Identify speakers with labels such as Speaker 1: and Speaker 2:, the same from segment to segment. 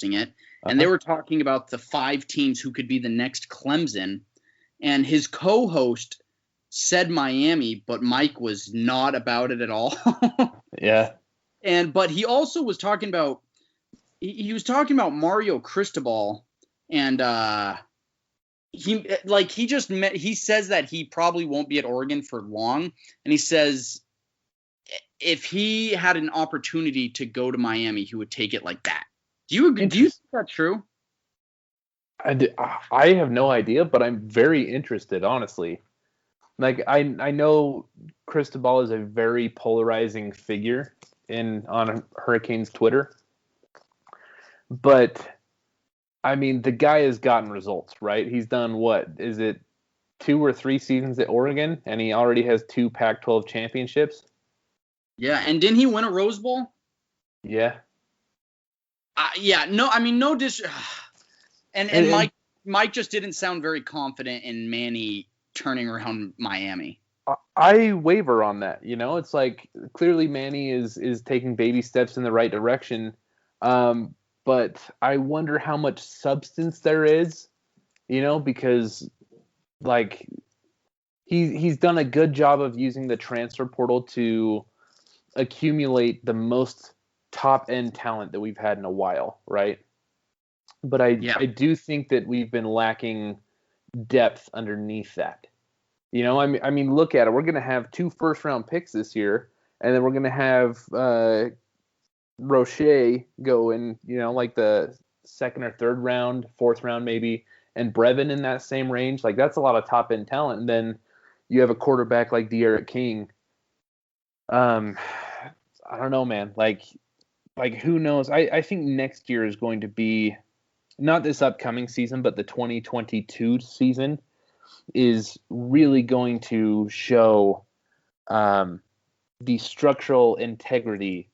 Speaker 1: hosting it, and they were talking about the 5 teams who could be the next Clemson, and his co-host said Miami, but Mike was not about it at all.
Speaker 2: Yeah.
Speaker 1: But he also was talking about he was talking about Mario Cristobal, and he says that he probably won't be at Oregon for long, and he says if he had an opportunity to go to Miami, he would take it like that. Do you agree? Do you think that's true?
Speaker 2: I have no idea, but I'm very interested, honestly. Like I know Cristobal is a very polarizing figure on Hurricanes Twitter, but I mean the guy has gotten results, right? He's done what? Is it 2 or 3 seasons at Oregon, and he already has 2 Pac-12 championships?
Speaker 1: Yeah, and didn't he win a Rose Bowl?
Speaker 2: Yeah.
Speaker 1: No dish. And Mike just didn't sound very confident in Manny turning around Miami.
Speaker 2: I waver on that. It's like clearly Manny is taking baby steps in the right direction, but I wonder how much substance there is, because like he's done a good job of using the transfer portal to accumulate the most top end talent that we've had in a while, right? But I do think that we've been lacking depth underneath that. I mean, look at it. We're going to have 2 first-round picks this year, and then we're going to have Rocher go in, like the 2nd or 3rd round, 4th round maybe, and Brevin in that same range. Like, that's a lot of top-end talent. And then you have a quarterback like De'Aaron King. I don't know, man. Like who knows? I think next year is going to be not this upcoming season, but the 2022 season is really going to show the structural integrity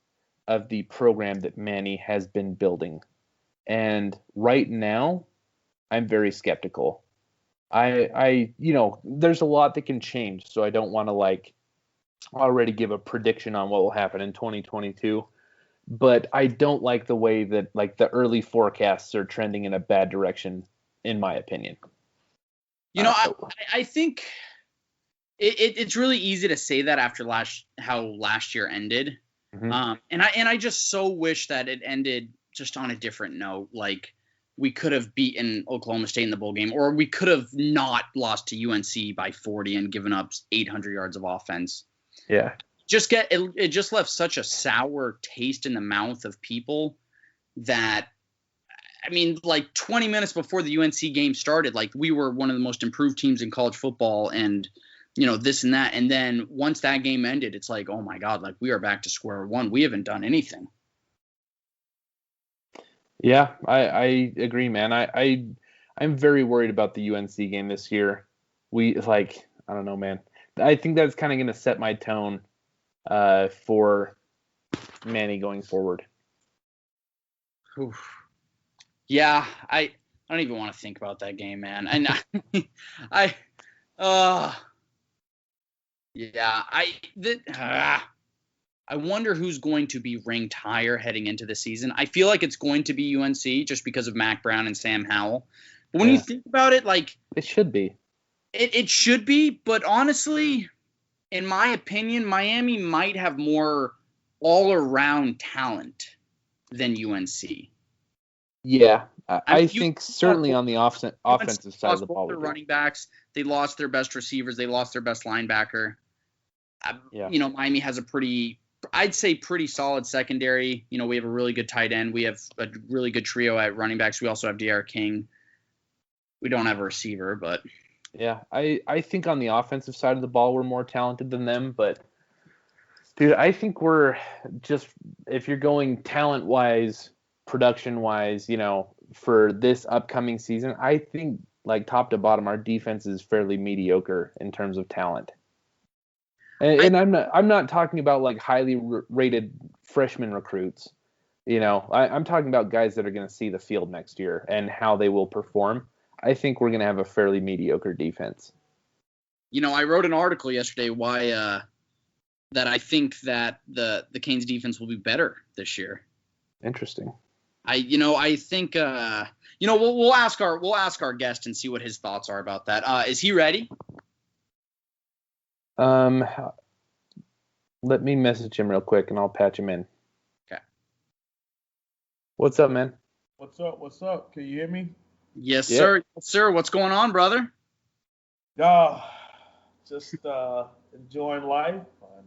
Speaker 2: of the program that Manny has been building. And right now, I'm very skeptical. There's a lot that can change, so I don't want to already give a prediction on what will happen in 2022. But I don't like the way that the early forecasts are trending in a bad direction, in my opinion.
Speaker 1: I think it's really easy to say that after how last year ended. Mm-hmm. And I just so wish that it ended just on a different note. Like we could have beaten Oklahoma State in the bowl game, or we could have not lost to UNC by 40 and given up 800 yards of offense.
Speaker 2: Yeah.
Speaker 1: It just left such a sour taste in the mouth of people that, I mean, 20 minutes before the UNC game started, we were one of the most improved teams in college football and, this and that. And then once that game ended, it's like, oh my God, we are back to square one. We haven't done anything.
Speaker 2: Yeah, I agree, man. I'm very worried about the UNC game this year. I don't know, man. I think that's kind of going to set my tone for Manny going forward.
Speaker 1: Oof. Yeah, I don't even want to think about that game, man. I wonder who's going to be ranked higher heading into the season. I feel like it's going to be UNC just because of Mac Brown and Sam Howell. But when you think about it,
Speaker 2: it should be.
Speaker 1: It should be, but honestly, in my opinion, Miami might have more all-around talent than UNC.
Speaker 2: Yeah, I think certainly on the offensive side of the ball.
Speaker 1: Their running backs, they lost their best receivers, they lost their best linebacker. Miami has a pretty solid secondary. We have a really good tight end. We have a really good trio at running backs. We also have De'Aaron King. We don't have a receiver, but
Speaker 2: yeah, I think on the offensive side of the ball we're more talented than them. But dude, I think we're just, if you're going talent-wise, production-wise, for this upcoming season, I think top to bottom our defense is fairly mediocre in terms of talent. And I'm not talking about highly rated freshman recruits. I'm talking about guys that are going to see the field next year and how they will perform. I think we're going to have a fairly mediocre defense.
Speaker 1: I wrote an article yesterday that I think that the Canes defense will be better this year.
Speaker 2: Interesting.
Speaker 1: I think we'll ask our guest and see what his thoughts are about that. Is he ready?
Speaker 2: Let me message him real quick and I'll patch him in.
Speaker 1: Okay.
Speaker 2: What's up, man?
Speaker 3: What's up? What's up? Can you hear me?
Speaker 1: Yes, sir. Yes, sir. What's going on, brother?
Speaker 3: Just enjoying life,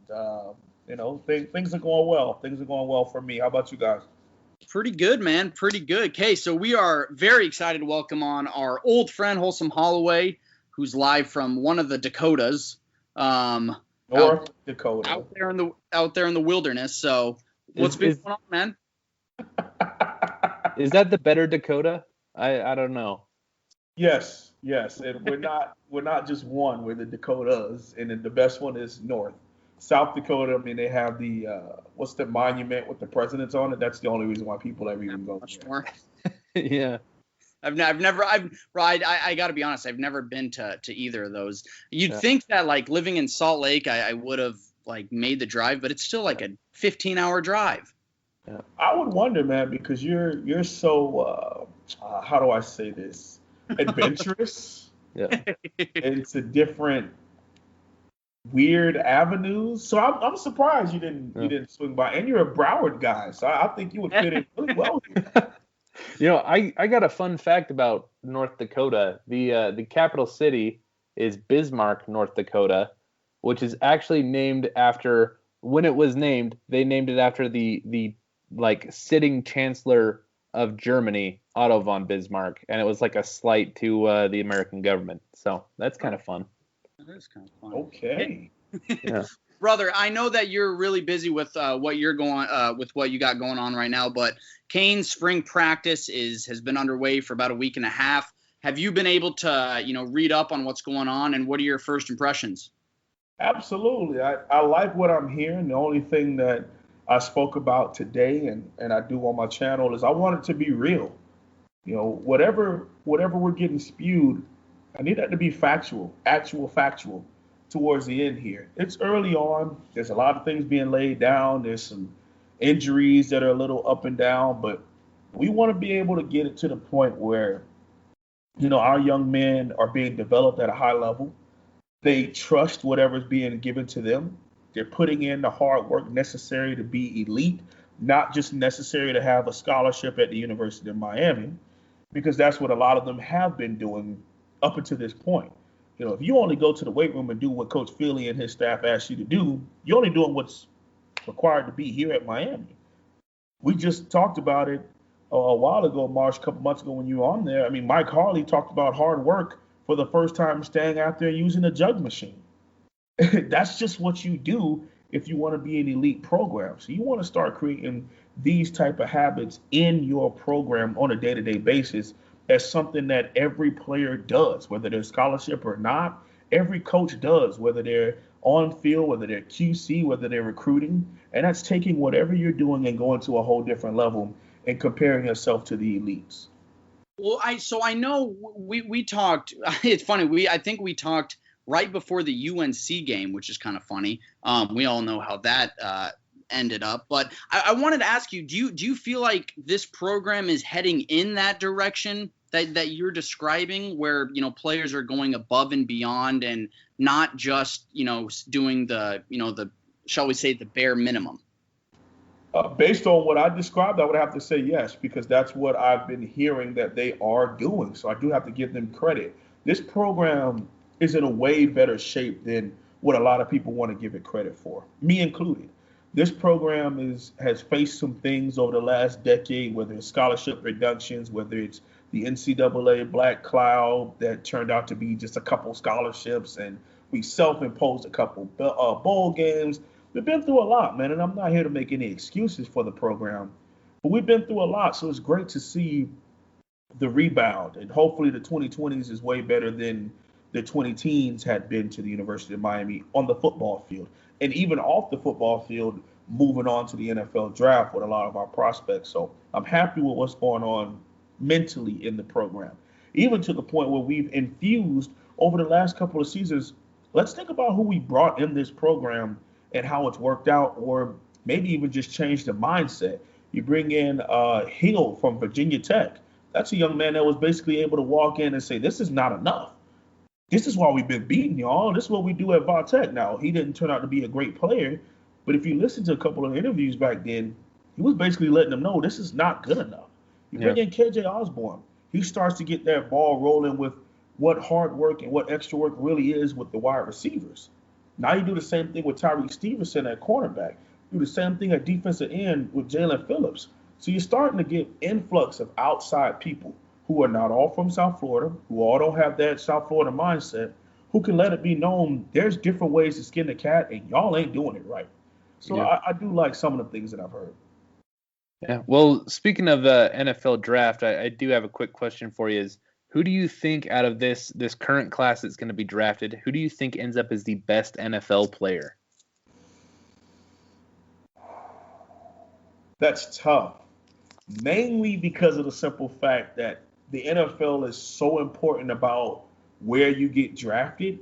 Speaker 3: and things are going well. Things are going well for me. How about you guys?
Speaker 1: Pretty good, man. Pretty good. Okay, so we are very excited to welcome on our old friend Holsum Holloway, who's live from one of the Dakotas,
Speaker 3: North Dakota,
Speaker 1: out there in the wilderness. So, what's been going on, man?
Speaker 2: Is that the better Dakota? I don't know.
Speaker 3: Yes, and we're not just one. We're the Dakotas, and then the best one is North. South Dakota, I mean, they have the what's the monument with the presidents on it? That's the only reason why people ever even go there.
Speaker 2: Yeah.
Speaker 1: I got to be honest, I've never been to either of those. You'd think that like living in Salt Lake, I would have like made the drive, but it's still like a 15-hour drive.
Speaker 3: Yeah. I would wonder, man, because you're so how do I say this? Adventurous.
Speaker 2: Yeah.
Speaker 3: Into different weird avenues. So I'm surprised you didn't swing by. And you're a Broward guy, so I think you would fit in really well here.
Speaker 2: I got a fun fact about North Dakota. The capital city is Bismarck, North Dakota, which is actually named after, when it was named, they named it after the like sitting chancellor of Germany, Otto von Bismarck, and it was like a slight to the American government. So that's kind of fun.
Speaker 1: That is kind of fun.
Speaker 3: Okay.
Speaker 2: Yeah.
Speaker 1: Brother, I know that you're really busy with what you got going on right now, but Cane's spring practice has been underway for about a week and a half. Have you been able to, read up on what's going on, and what are your first impressions?
Speaker 3: Absolutely. I like what I'm hearing. The only thing that I spoke about today and I do on my channel is I want it to be real. Whatever we're getting spewed, I need that to be factual towards the end here. It's early on. There's a lot of things being laid down. There's some injuries that are a little up and down, but we want to be able to get it to the point where, our young men are being developed at a high level. They trust whatever's being given to them. They're putting in the hard work necessary to be elite, not just necessary to have a scholarship at the University of Miami, because that's what a lot of them have been doing up until this point. If you only go to the weight room and do what Coach Philly and his staff ask you to do, you're only doing what's required to be here at Miami. We just talked about it a while ago, Marsh, a couple months ago when you were on there. I mean, Mike Harley talked about hard work for the first time staying out there using a jug machine. That's just what you do if you want to be an elite program. So you want to start creating these type of habits in your program on a day-to-day basis as something that every player does, whether they're scholarship or not. Every coach does, whether they're on field, whether they're QC, whether they're recruiting. And that's taking whatever you're doing and going to a whole different level and comparing yourself to the elites.
Speaker 1: Well, I know we talked. It's funny. I think we talked right before the UNC game, which is kind of funny. We all know how that ended up. But I wanted to ask you, do you feel like this program is heading in that direction that you're describing, where players are going above and beyond and not just doing the shall we say the bare minimum?
Speaker 3: Based on what I described, I would have to say yes, because that's what I've been hearing that they are doing. So I do have to give them credit. This program is in a way better shape than what a lot of people want to give it credit for, me included. This program has faced some things over the last decade, whether it's scholarship reductions, whether it's the NCAA Black Cloud that turned out to be just a couple scholarships, and we self-imposed a couple bowl games. We've been through a lot, man, and I'm not here to make any excuses for the program, but we've been through a lot, so it's great to see the rebound, and hopefully the 2020s is way better than the 2010s had been to the University of Miami on the football field, and even off the football field, moving on to the NFL draft with a lot of our prospects. So I'm happy with what's going on mentally in the program, even to the point where we've infused over the last couple of seasons. Let's think about who we brought in this program and how it's worked out, or maybe even just change the mindset. You bring in Hill from Virginia Tech. That's a young man that was basically able to walk in and say, "This is not enough. This is why we've been beating y'all. This is what we do at Tech." Now, he didn't turn out to be a great player, but if you listen to a couple of interviews back then, he was basically letting them know this is not good enough. You bring in KJ Osborne. He starts to get that ball rolling with what hard work and what extra work really is with the wide receivers. Now you do the same thing with Tyreek Stevenson at cornerback. Do the same thing at defensive end with Jalen Phillips. So you're starting to get influx of outside people who are not all from South Florida, who all don't have that South Florida mindset, who can let it be known there's different ways to skin the cat, and y'all ain't doing it right. So I do like some of the things that I've heard.
Speaker 2: Yeah. Well, speaking of the NFL draft, I do have a quick question for you. Is who do you think out of this current class that's going to be drafted, who do you think ends up as the best NFL player?
Speaker 3: That's tough, mainly because of the simple fact that the NFL is so important about where you get drafted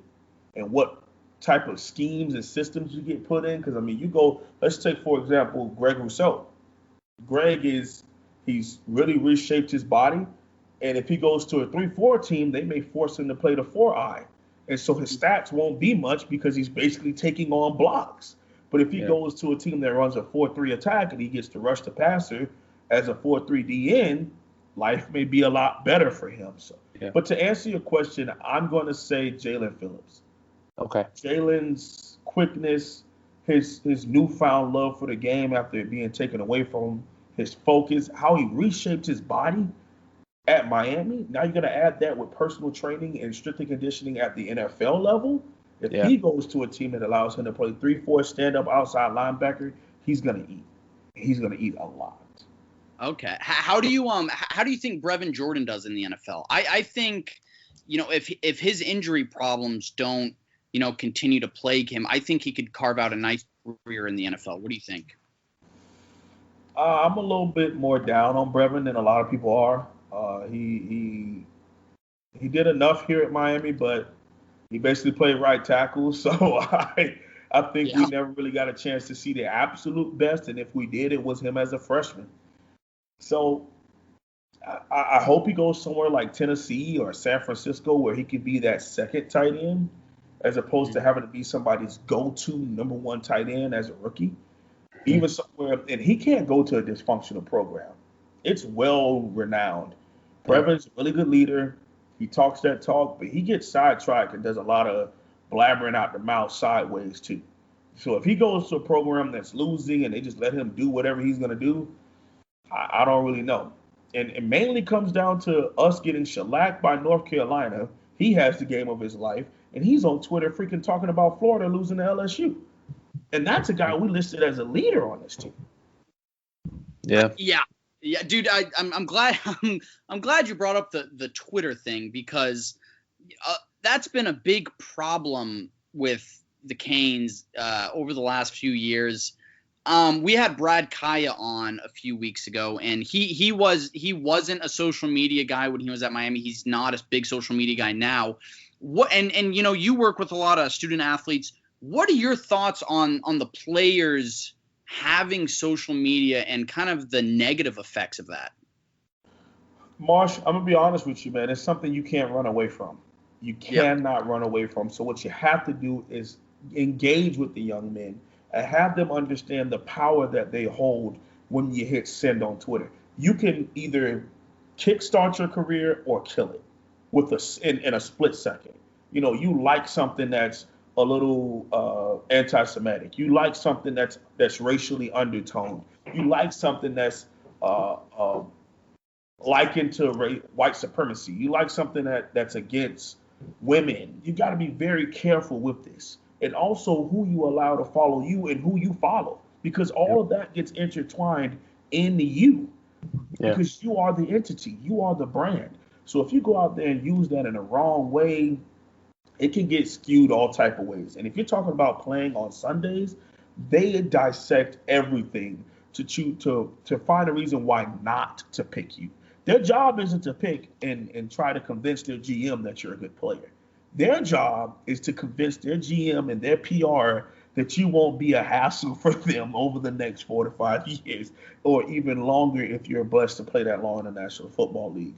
Speaker 3: and what type of schemes and systems you get put in. Because, I mean, let's take, for example, Greg Rousseau. He's really reshaped his body. And if he goes to a 3-4 team, they may force him to play the 4-eye. And so his stats won't be much because he's basically taking on blocks. But if he goes to a team that runs a 4-3 attack and he gets to rush the passer as a 4-3 DN, life may be a lot better for him. So, but to answer your question, I'm going to say Jalen Phillips.
Speaker 2: Okay.
Speaker 3: Jalen's quickness, his newfound love for the game after it being taken away from him, his focus, how he reshaped his body at Miami. Now you're going to add that with personal training and strength and conditioning at the NFL level. If he goes to a team that allows him to play 3-4 stand-up outside linebacker, he's going to eat. He's going to eat a lot.
Speaker 1: Okay. How do you think Brevin Jordan does in the NFL? I think, if his injury problems don't, continue to plague him, I think he could carve out a nice career in the NFL. What do you think?
Speaker 3: I'm a little bit more down on Brevin than a lot of people are. He did enough here at Miami, but he basically played right tackle. So I think we never really got a chance to see the absolute best. And if we did, it was him as a freshman. So I hope he goes somewhere like Tennessee or San Francisco where he could be that second tight end as opposed to having to be somebody's go-to number one tight end as a rookie. Even somewhere, and he can't go to a dysfunctional program. It's well-renowned. Brevin's a really good leader. He talks that talk, but he gets sidetracked and does a lot of blabbering out the mouth sideways too. So if he goes to a program that's losing and they just let him do whatever he's going to do, I don't really know. And it mainly comes down to us getting shellacked by North Carolina. He has the game of his life, and he's on Twitter freaking talking about Florida losing to LSU. And that's a guy we listed as a leader on this team.
Speaker 1: Yeah, dude. I'm glad. I'm glad you brought up the Twitter thing because that's been a big problem with the Canes over the last few years. We had Brad Kaya on a few weeks ago, and he wasn't a social media guy when he was at Miami. He's not a big social media guy now. And you work with a lot of student athletes. What are your thoughts on the players having social media and kind of the negative effects of that?
Speaker 3: Marsh, I'm going to be honest with you, man. It's something you can't run away from. You cannot run away from. So what you have to do is engage with the young men and have them understand the power that they hold when you hit send on Twitter. You can either kickstart your career or kill it with in a split second. You like something that's a little anti-Semitic. You like something that's racially undertoned. You like something that's likened to white supremacy. You like something that's against women. You got to be very careful with this. And also who you allow to follow you and who you follow. Because all of that gets intertwined in you. Because you are the entity. You are the brand. So if you go out there and use that in the wrong way, it can get skewed all type of ways. And if you're talking about playing on Sundays, they dissect everything to find a reason why not to pick you. Their job isn't to pick and try to convince their GM that you're a good player. Their job is to convince their GM and their PR that you won't be a hassle for them over the next 4 to 5 years, or even longer if you're blessed to play that long in the National Football League.